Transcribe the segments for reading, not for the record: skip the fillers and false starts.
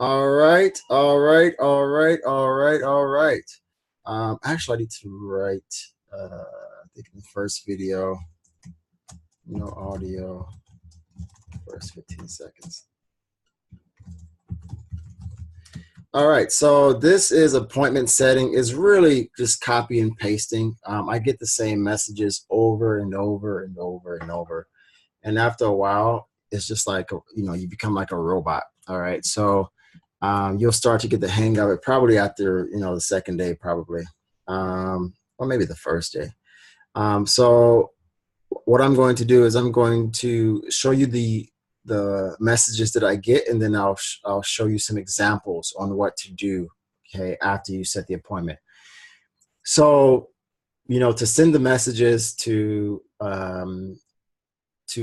All right, all right, all right, all right, all right. Actually, I need to write, I think in the first video, no audio, first 15 seconds. All right, so this is appointment setting. Is really just copy and pasting. I get the same messages over and over and over and over. And after a while, it's just like, you become like a robot. All right, so you'll start to get the hang of it probably after, the second day probably, or maybe the first day. So what I'm going to do is I'm going to show you the messages that I get, and then I'll show you some examples on what to do, okay, after you set the appointment. So, to send the messages to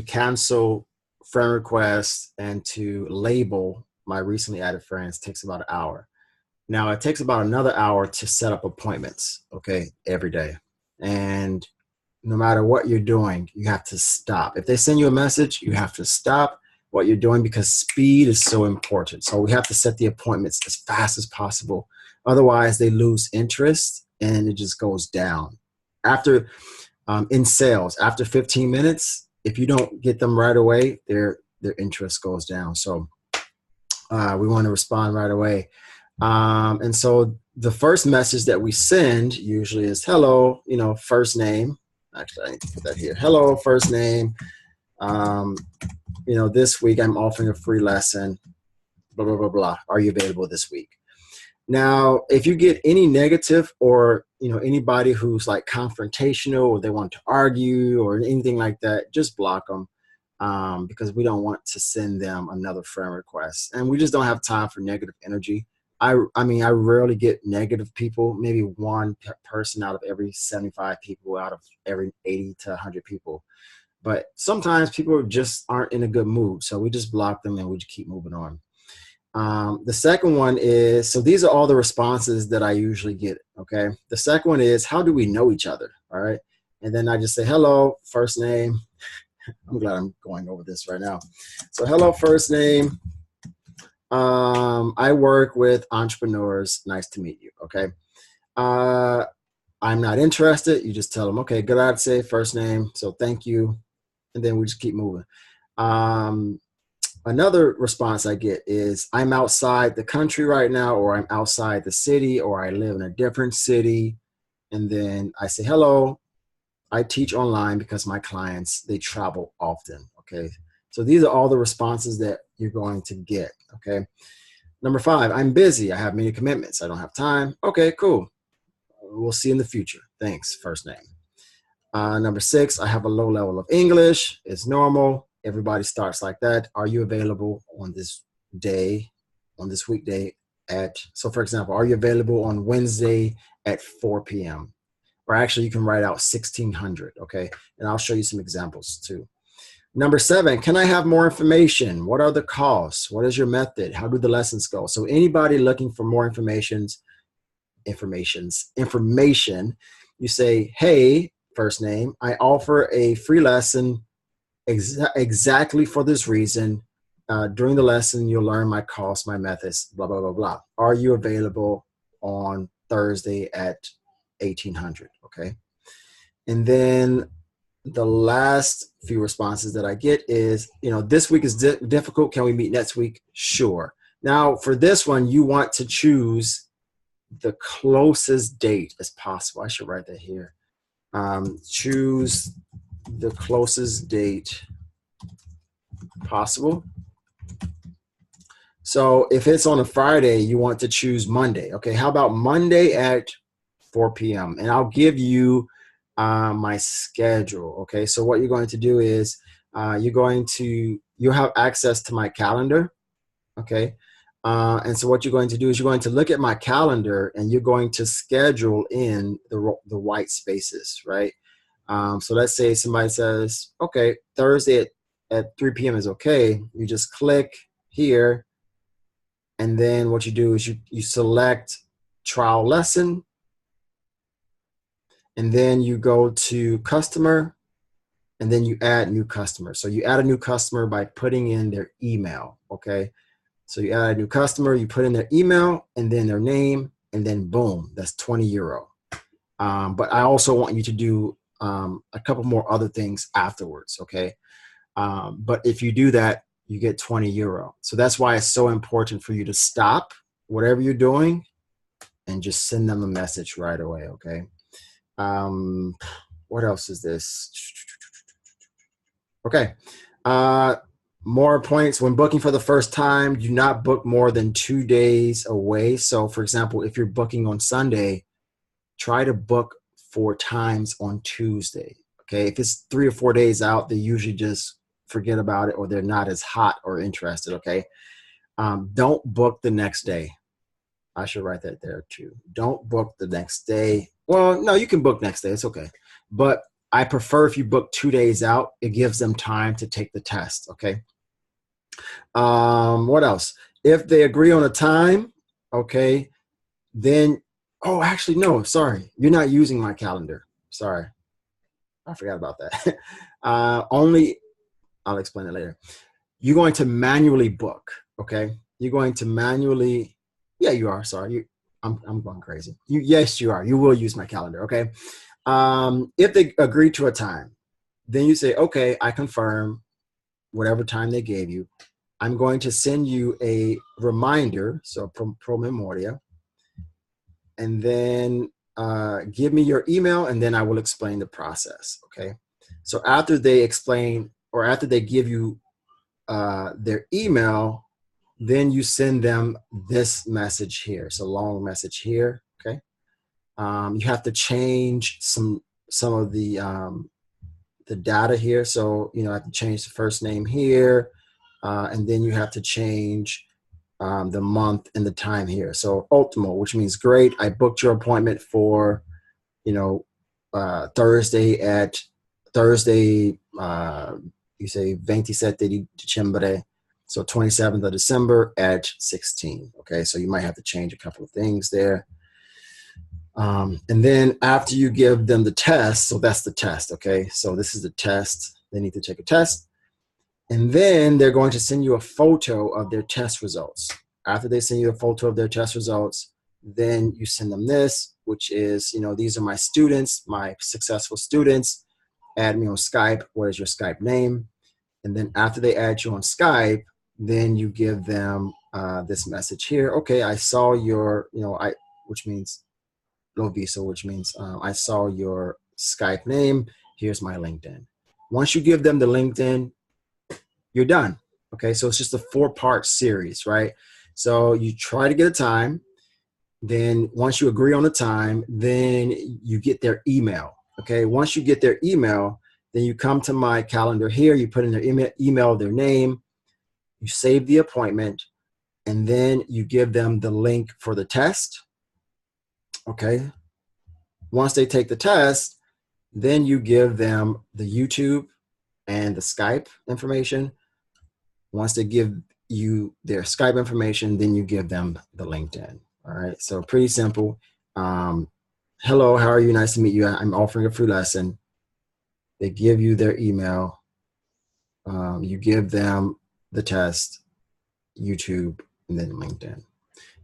cancel friend requests and to label my recently added friends takes about an hour. Now it takes about another hour to set up appointments, okay, every day. And no matter what you're doing, you have to stop. If they send you a message, you have to stop what you're doing because speed is so important. So we have to set the appointments as fast as possible. Otherwise, they lose interest and it just goes down. After, in sales, after 15 minutes, if you don't get them right away, their interest goes down. So we want to respond right away. And so the first message that we send usually is hello, first name. Actually, I need to put that here. Hello, first name. This week I'm offering a free lesson, blah, blah, blah, blah. Are you available this week? Now, if you get any negative or, anybody who's like confrontational or they want to argue or anything like that, just block them. Because we don't want to send them another friend request. And we just don't have time for negative energy. I rarely get negative people, maybe one person out of every 75 people out of every 80 to 100 people. But sometimes people just aren't in a good mood. So we just block them and we just keep moving on. The second one is, so these are all the responses that I usually get, okay? The second one is, how do we know each other, all right? And then I just say, hello, first name. I'm glad I'm going over this right now. So hello, first name. I work with entrepreneurs. Nice to meet you. Okay. I'm not interested. You just tell them, okay, grazie, first name. So thank you. And then we just keep moving. Another response I get is I'm outside the country right now, or I'm outside the city, or I live in a different city. And then I say, hello, I teach online because my clients, they travel often, okay? So these are all the responses that you're going to get, okay? Number 5, I'm busy. I have many commitments. I don't have time. Okay, cool. We'll see in the future. Thanks, first name. Number 6, I have a low level of English. It's normal. Everybody starts like that. Are you available on this day, on this weekday so for example, are you available on Wednesday at 4 p.m.? Or actually you can write out 1600, okay? And I'll show you some examples too. Number 7, can I have more information? What are the costs? What is your method? How do the lessons go? So anybody looking for more information, you say, hey, first name, I offer a free lesson exactly for this reason. During the lesson, you'll learn my costs, my methods, blah, blah, blah, blah. Are you available on Thursday at 1800, okay? And then the last few responses that I get is, this week is difficult. Can we meet next week? Sure. Now, for this one, you want to choose the closest date as possible. I should write that here. Choose the closest date possible. So if it's on a Friday, you want to choose Monday. Okay, how about Monday at 4 p.m.? And I'll give you my schedule. Okay, so what you're going to do is you'll have access to my calendar. Okay, and so what you're going to do is you're going to look at my calendar and you're going to schedule in the white spaces, right? So let's say somebody says, okay, Thursday at 3 p.m. is okay. You just click here. And then what you do is you select trial lesson. And then you go to customer. And then you add new customer. So you add a new customer by putting in their email, okay? So you add a new customer, you put in their email and then their name, and then boom, that's 20 euro. But I also want you to do a couple more other things afterwards, okay? But if you do that, you get 20 euro. So that's why it's so important for you to stop whatever you're doing and just send them a message right away, okay? What else is this? Okay. More points when booking for the first time. Do not book more than 2 days away. So, for example, if you're booking on Sunday, try to book 4 times on Tuesday. Okay. If it's 3 or 4 days out, they usually just forget about it or they're not as hot or interested. Okay. Don't book the next day. I should write that there too. Don't book the next day. Well, no, you can book next day. It's okay. But I prefer if you book 2 days out, it gives them time to take the test. Okay. What else? If they agree on a time, okay, then, oh, actually, no, sorry. You're not using my calendar. Sorry. I forgot about that. I'll explain it later. You're going to manually book. Okay. You're going to manually, yeah, you are. Sorry. I'm going crazy. Yes, you are. You will use my calendar. Okay. If they agree to a time, then you say, okay, I confirm whatever time they gave you. I'm going to send you a reminder, so pro memoria, and then give me your email, and then I will explain the process, okay? So after they explain, or after they give you their email, then you send them this message here. It's a long message here, okay? You have to change some of the data here. So, I have to change the first name here, and then you have to change the month and the time here. So Ultimo, which means great. I booked your appointment for, Thursday, you say 27 de dicembre. So 27th of December at 16. Okay. So you might have to change a couple of things there. And then after you give them the test, so that's the test. Okay. So this is the test. They need to take a test. And then they're going to send you a photo of their test results. After they send you a photo of their test results, then you send them this, which is, these are my students, my successful students. Add me on Skype. What is your Skype name? And then after they add you on Skype, then you give them this message here. Okay, I saw your, which means Loviso, which means I saw your Skype name. Here's my LinkedIn. Once you give them the LinkedIn, you're done. Okay, so it's just a 4-part series, right? So you try to get a time. Then once you agree on a time, then you get their email. Okay, once you get their email, then you come to my calendar here. You put in their email, their name. You save the appointment, and then you give them the link for the test. Okay, once they take the test, then you give them the YouTube and the Skype information. Once they give you their Skype information, then you give them the LinkedIn. All right. So pretty simple. Hello, how are you? Nice to meet you. I'm offering a free lesson. They give you their email. You give them the test, YouTube, and then LinkedIn.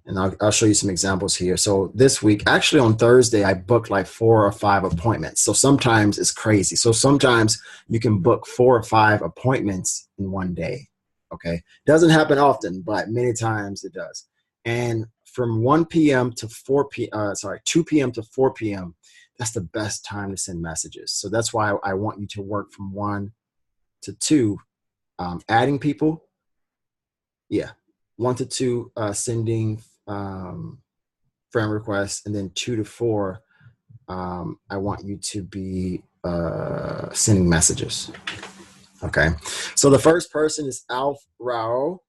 And I'll show you some examples here. So this week, actually on Thursday, I booked like 4 or 5 appointments. So sometimes it's crazy. So sometimes you can book 4 or 5 appointments in one day. Okay. Doesn't happen often, but many times it does. And from 1 p.m. to 2 p.m. to 4 p.m., that's the best time to send messages. So that's why I want you to work from 1 to 2, adding people. Yeah. 1 to 2, sending friend requests, and then 2 to 4, I want you to be sending messages. Okay, so the first person is Alf Rao.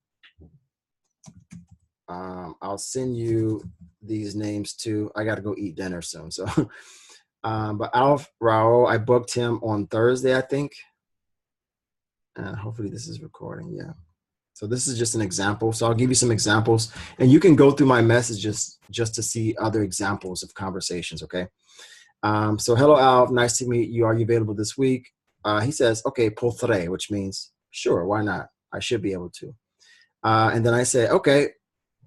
I'll send you these names too. I got to go eat dinner soon. So, but Alf Rao, I booked him on Thursday, I think. And hopefully this is recording. Yeah. So this is just an example. So I'll give you some examples, and you can go through my messages just to see other examples of conversations. Okay. So hello, Alf. Nice to meet you. Are you available this week? He says, okay, potrei, which means sure, why not? I should be able to. And then I said, okay,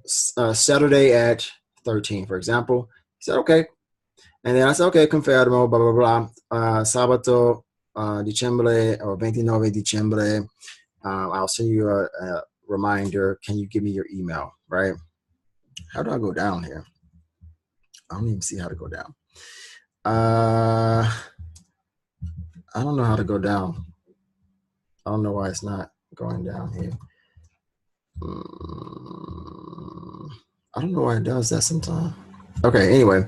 Saturday at 13, for example. He said, okay. And then I said, okay, confermo, blah, blah, blah. Sabato, dicembre, or 29 dicembre. I'll send you a reminder. Can you give me your email, right? How do I go down here? I don't even see how to go down. I don't know how to go down. I don't know why it's not going down here. I don't know why it does that sometimes. Okay, anyway,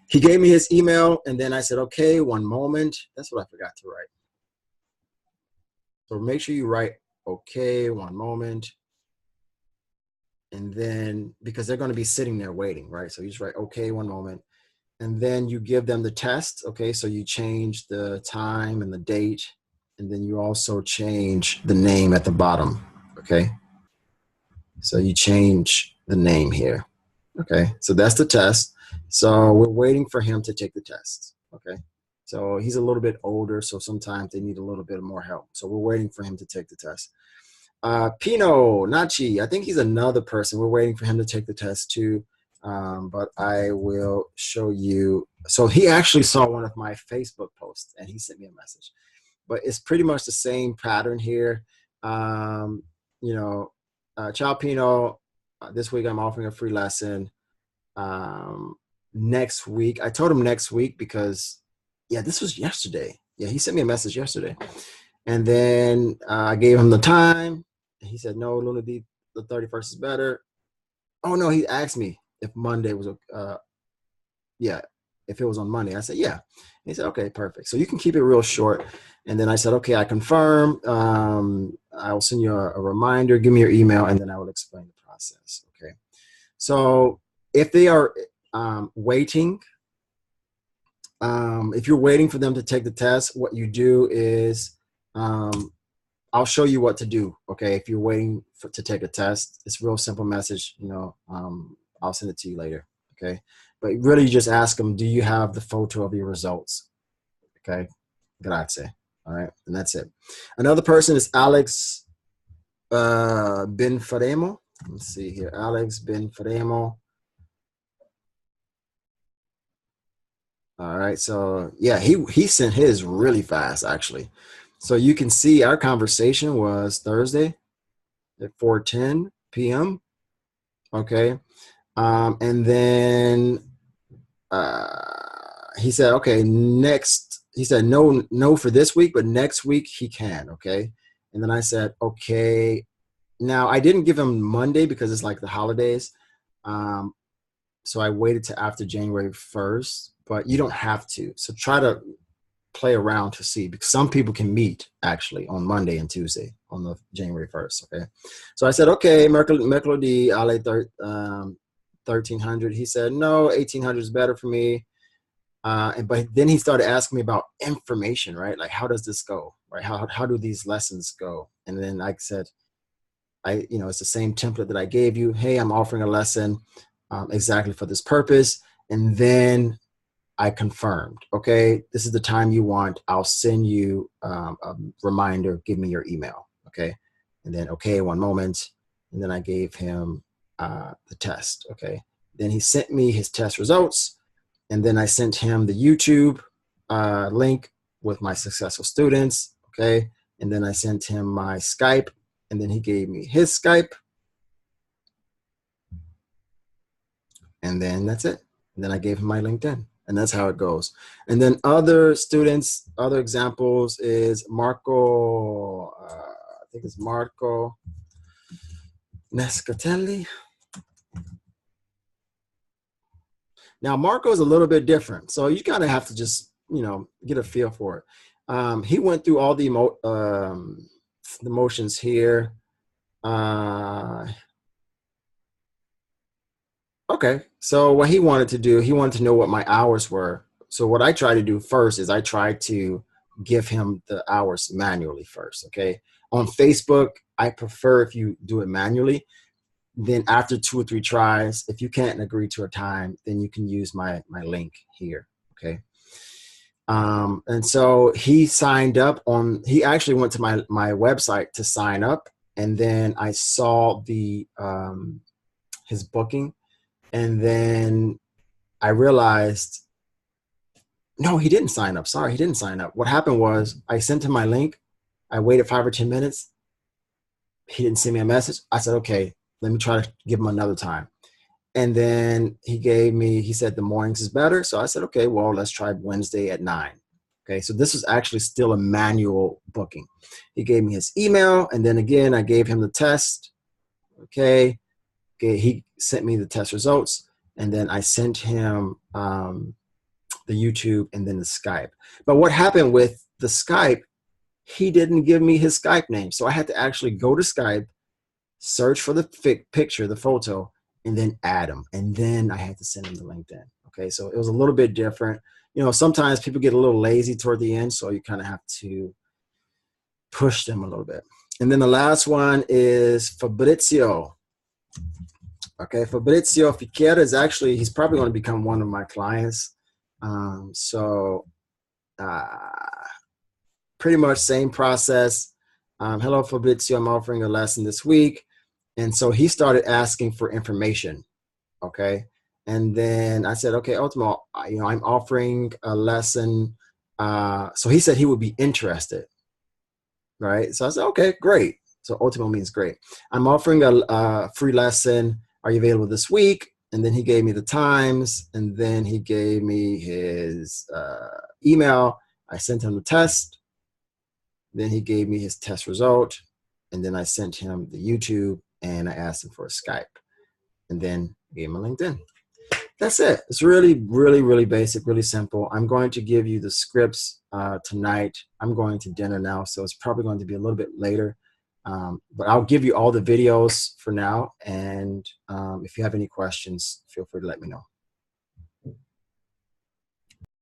he gave me his email, and then I said, okay, one moment. That's what I forgot to write. So make sure you write, okay, one moment. And then, because they're going to be sitting there waiting, right? So you just write, okay, one moment. And then you give them the test, okay? So you change the time and the date, and then you also change the name at the bottom, okay? So you change the name here, okay? So that's the test. So we're waiting for him to take the test, okay? So he's a little bit older, so sometimes they need a little bit more help. So we're waiting for him to take the test. Pino Nachi, I think he's another person. We're waiting for him to take the test too, but I will show you. So he actually saw one of my Facebook posts, and he sent me a message. But it's pretty much the same pattern here. You know, Ciao Pino, this week I'm offering a free lesson. Next week, I told him next week because, yeah, this was yesterday. Yeah, he sent me a message yesterday. And then I gave him the time. He said, no, lunedì, the 31st is better. Oh, no, he asked me if Monday was, yeah, if it was on Monday. I said, yeah. And he said, okay, perfect. So you can keep it real short. And then I said, okay, I confirm. I will send you a reminder. Give me your email, and then I will explain the process. Okay. So if they are waiting, if you're waiting for them to take the test, what you do is, I'll show you what to do. Okay. If you're waiting to take a test, it's a real simple message, you know, I'll send it to you later. Okay. But really just ask them, do you have the photo of your results? Okay. Grazie. All right. And that's it. Another person is Alex Benfaremo. Let's see here. Alex Benfaremo. All right. So yeah, he sent his really fast actually. So you can see our conversation was Thursday at 4:10 p.m. Okay. And then he said, okay, next, he said, no for this week, but next week he can. Okay. And then I said, okay. Now I didn't give him Monday because it's like the holidays. So I waited to after January 1st, but you don't have to. So try to play around to see, because some people can meet actually on Monday and Tuesday on the January 1st. Okay. So I said, okay, mercoledì alle 1300. He said, no, 1800 is better for me. But then he started asking me about information, right? Like, how does this go? Right? How do these lessons go? And then I said, it's the same template that I gave you. Hey, I'm offering a lesson exactly for this purpose. And then I confirmed, okay, this is the time you want. I'll send you a reminder. Give me your email. Okay. And then, okay, one moment. And then I gave him the test. Okay. Then he sent me his test results. And then I sent him the YouTube link with my successful students. Okay. And then I sent him my Skype. And then he gave me his Skype. And then that's it. And then I gave him my LinkedIn. And that's how it goes. And then other students, other examples is Marco, I think it's Marco Nescatelli. Now, Marco is a little bit different. So you kind of have to just, get a feel for it. He went through all the motions here. Okay, so what he wanted to do, he wanted to know what my hours were. So what I try to do first is I try to give him the hours manually first, okay? On Facebook, I prefer if you do it manually. Then after 2 or 3 tries, if you can't agree to a time, then you can use my link here, okay? And so he signed up he actually went to my website to sign up. and then I saw the his booking, and then I realized, no, he didn't sign up. Sorry, he didn't sign up. What happened was I sent him my link. I waited 5 or 10 minutes. He didn't send me a message. I said, okay, let me try to give him another time. And then he said the mornings is better. So I said, okay, well, let's try Wednesday at 9. Okay, so this was actually still a manual booking. He gave me his email, and then again, I gave him the test. Okay, he sent me the test results, and then I sent him the YouTube and then the Skype. But what happened with the Skype, he didn't give me his Skype name. So I had to actually go to Skype, search for the picture, the photo, and then add him. And then I had to send him the LinkedIn. Okay, so it was a little bit different. You know, sometimes people get a little lazy toward the end, so you kind of have to push them a little bit. And then the last one is Fabrizio. Okay, Fabrizio Fichera is actually, he's probably going to become one of my clients. Pretty much same process. Hello, Fabrizio, I'm offering a lesson this week. And so he started asking for information, okay? And then I said, okay, Ultimo, I'm offering a lesson. So he said he would be interested, right? So I said, okay, great. So Ultimo means great. I'm offering a free lesson. Are you available this week? And then he gave me the times, and then he gave me his email. I sent him the test. Then he gave me his test result, and then I sent him the YouTube, and I asked him for a Skype, and then gave him a LinkedIn. That's it. It's really, really, really basic, really simple. I'm going to give you the scripts tonight. I'm going to dinner now, so it's probably going to be a little bit later. But I'll give you all the videos for now, and if you have any questions, feel free to let me know.